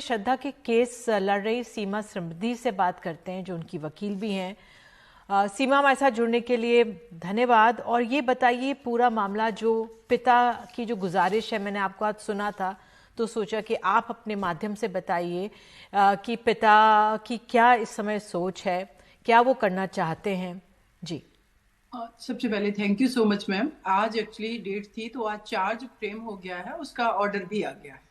श्रद्धा के केस लड़ रही सीमा समृद्धि से बात करते हैं, जो उनकी वकील भी हैं। सीमा, हमारे साथ जुड़ने के लिए धन्यवाद। और ये बताइए पूरा मामला, जो पिता की जो गुजारिश है, मैंने आपको आज सुना था तो सोचा कि आप अपने माध्यम से बताइए कि पिता की क्या इस समय सोच है, क्या वो करना चाहते हैं। जी। सबसे पहले thank you so much ma'am. आज एक्चुअली डेट थी तो आज चार्ज फ्रेम हो गया है, उसका ऑर्डर भी आ गया है।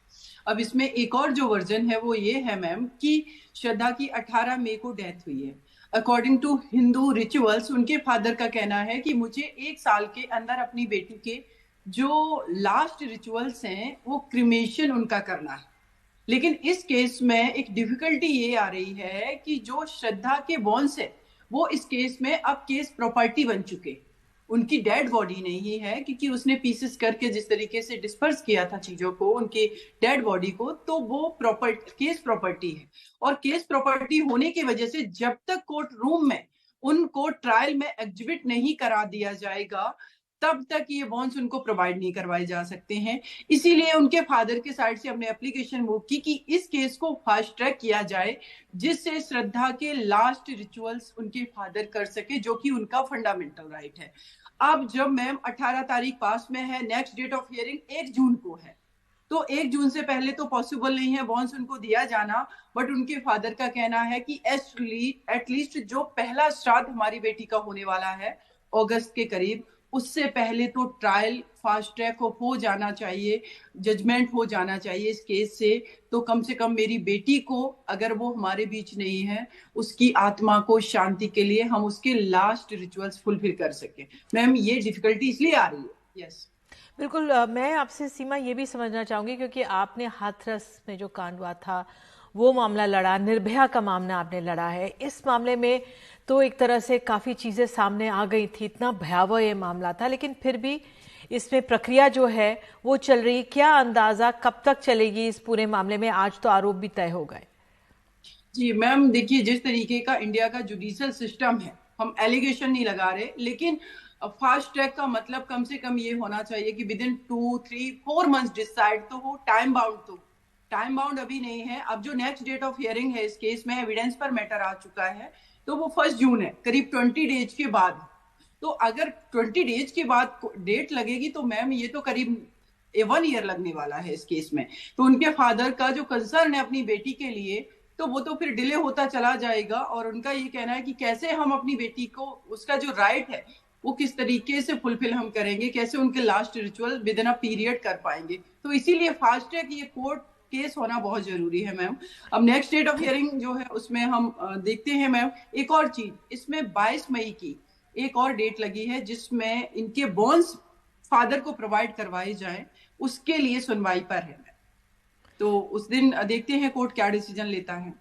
अब इसमें एक और जो वर्जन है वो ये है मैम कि श्रद्धा की 18 मई को डेथ हुई है। अकॉर्डिंग टू हिंदू रिचुअल्स उनके फादर का कहना है कि मुझे 1 साल के अंदर अपनी बेटी के जो लास्ट रिचुअल्स हैं वो क्रिमेशन उनका करना है। लेकिन इस केस में एक डिफिकल्टी ये आ रही है कि जो श्रद्धा के बॉन्स है वो इस केस में अब केस प्रॉपर्टी बन चुके। उनकी डेड बॉडी नहीं है, क्योंकि उसने पीसेस करके जिस तरीके से डिस्पर्स किया था चीजों को, उनकी डेड बॉडी को, तो वो केस प्रॉपर्टी है। और केस प्रॉपर्टी होने की वजह से जब तक कोर्ट रूम में उनको ट्रायल में एग्जिबिट नहीं करा दिया जाएगा तब तक ये बॉन्ड्स उनको प्रोवाइड नहीं करवाए जा सकते हैं। इसीलिए उनके फादर के साइड से हमने एप्लीकेशन मूव की कि इस केस को फास्ट ट्रैक किया जाए, जिससे श्रद्धा के लास्ट रिचुअल्स उनके फादर कर सके, जो कि उनका फंडामेंटल राइट है। अब जब मैम 18 तारीख पास में है, नेक्स्ट डेट ऑफ हियरिंग 1 जून को है, तो 1 जून से पहले तो पॉसिबल नहीं है बॉन्ड्स उनको दिया जाना। बट उनके फादर का कहना है कि एटलीस्ट जो पहला श्राद्ध हमारी बेटी का होने वाला है अगस्त के करीब, उससे पहले तो ट्रायल फास्ट ट्रैक हो जाना चाहिए, जजमेंट हो जाना चाहिए इस केस से। तो कम से कम मेरी बेटी को, अगर वो हमारे बीच नहीं है, उसकी आत्मा को शांति के लिए हम उसके लास्ट रिचुअल्स फुलफिल कर सके। मैम ये डिफिकल्टी इसलिए आ रही है। यस बिल्कुल। मैं आपसे सीमा ये भी समझना चाहूंगी, क्योंकि आपने हाथरस में जो कांड हुआ था वो मामला लड़ा, निर्भया का मामला आपने लड़ा है। इस मामले में तो एक तरह से काफ़ी चीज़ें सामने आ गई थी, इतना भयावह ये मामला था, लेकिन फिर भी इसमें प्रक्रिया जो है वो चल रही। क्या अंदाज़ा कब तक चलेगी इस पूरे मामले में? आज तो आरोप भी तय हो गए। जी मैम, देखिए जिस तरीके का इंडिया का जुडिशियल सिस्टम है, हम एलिगेशन नहीं लगा रहे, लेकिन फास्ट ट्रैक का मतलब कम से कम ये होना चाहिए कि विद इन 2 3 4 मंथ्स डिसाइड तो हो। टाइम बाउंड तो टाइम बाउंड अभी नहीं है। अब जो नेक्स्ट डेट ऑफ हियरिंग है इस केस में, एविडेंस पर मैटर आ चुका है, तो वो 1 जून है, करीब 20 डेज के बाद। तो अगर 20 डेज के बाद डेट लगेगी तो मैम ये तो करीब 1 ईयर लगने वाला है इस केस में। तो उनके फादर का जो कंसर्न है अपनी बेटी के लिए, तो वो तो फिर डिले होता चला जाएगा। और उनका ये कहना है कि कैसे हम अपनी बेटी को, उसका जो राइट है वो किस तरीके से फुलफिल हम करेंगे, कैसे उनके last ritual with in a period कर पाएंगे। तो इसीलिए फास्ट ट्रैक ये कोर्ट केस होना बहुत जरूरी है मैम। अब नेक्स्ट डेट ऑफ हियरिंग जो है उसमें हम देखते हैं मैम। एक और चीज इसमें 22 मई की एक और डेट लगी है, जिसमें इनके बॉन्ड्स फादर को प्रोवाइड करवाए जाएं, उसके लिए सुनवाई पर है। तो उस दिन देखते हैं कोर्ट क्या डिसीजन लेता है।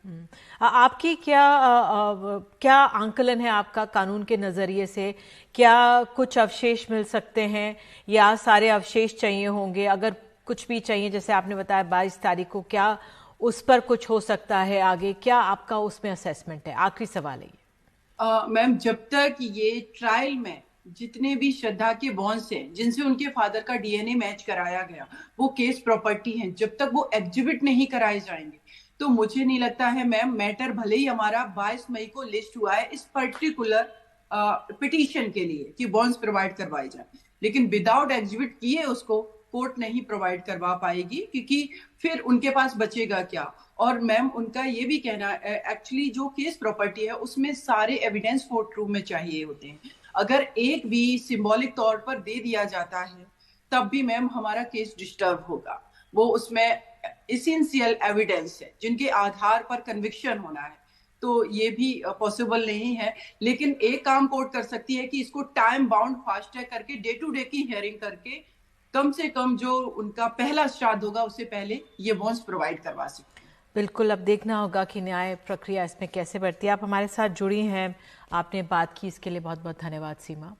आपकी क्या आंकलन है आपका कानून के नजरिए से? क्या कुछ अवशेष मिल सकते हैं या सारे अवशेष चाहिए होंगे? अगर कुछ भी चाहिए, जैसे आपने बताया 22 तारीख को, क्या उस पर कुछ हो सकता है आगे? क्या आपका उसमें असेसमेंट है? आखिरी सवाल है ये। मैम जब तक ये ट्रायल में जितने भी श्रद्धा के बॉन्ड्स हैं जिनसे उनके फादर का डीएनए मैच कराया गया, वो केस प्रॉपर्टी हैं, जब तक वो एग्जिबिट नहीं कराए जाएंगे तो मुझे नहीं लगता है मैम, मैटर भले ही हमारा 22 मई को लिस्ट हुआ है इस पर्टिकुलर पिटीशन के लिए कि बॉन्ड्स प्रोवाइड करवाए जाए, लेकिन विदाउट एग्जिबिट किए उसको कोर्ट नहीं प्रोवाइड करवा पाएगी, क्योंकि फिर उनके पास बचेगा क्या। और मैम उनका ये भी कहना, एक्चुअली जो केस प्रॉपर्टी है उसमें सारे एविडेंस कोर्ट रूम में चाहिए होते हैं। अगर एक भी सिंबॉलिक तौर पर दे दिया जाता है तब भी मैम हमारा केस डिस्टर्ब होगा। वो उसमें इसेंशियल एविडेंस है जिनके आधार पर कन्विक्शन होना है, तो ये भी पॉसिबल नहीं है। लेकिन एक काम कोर्ट कर सकती है कि इसको टाइम बाउंड फास्ट ट्रैक करके डे टू डे की हियरिंग करके कम से कम जो उनका पहला श्राद्ध होगा उससे पहले ये बॉन्ड्स प्रोवाइड करवा सकते हैं। बिल्कुल, अब देखना होगा कि न्याय प्रक्रिया इसमें कैसे बढ़ती है। आप हमारे साथ जुड़ी हैं, आपने बात की, इसके लिए बहुत बहुत धन्यवाद सीमा।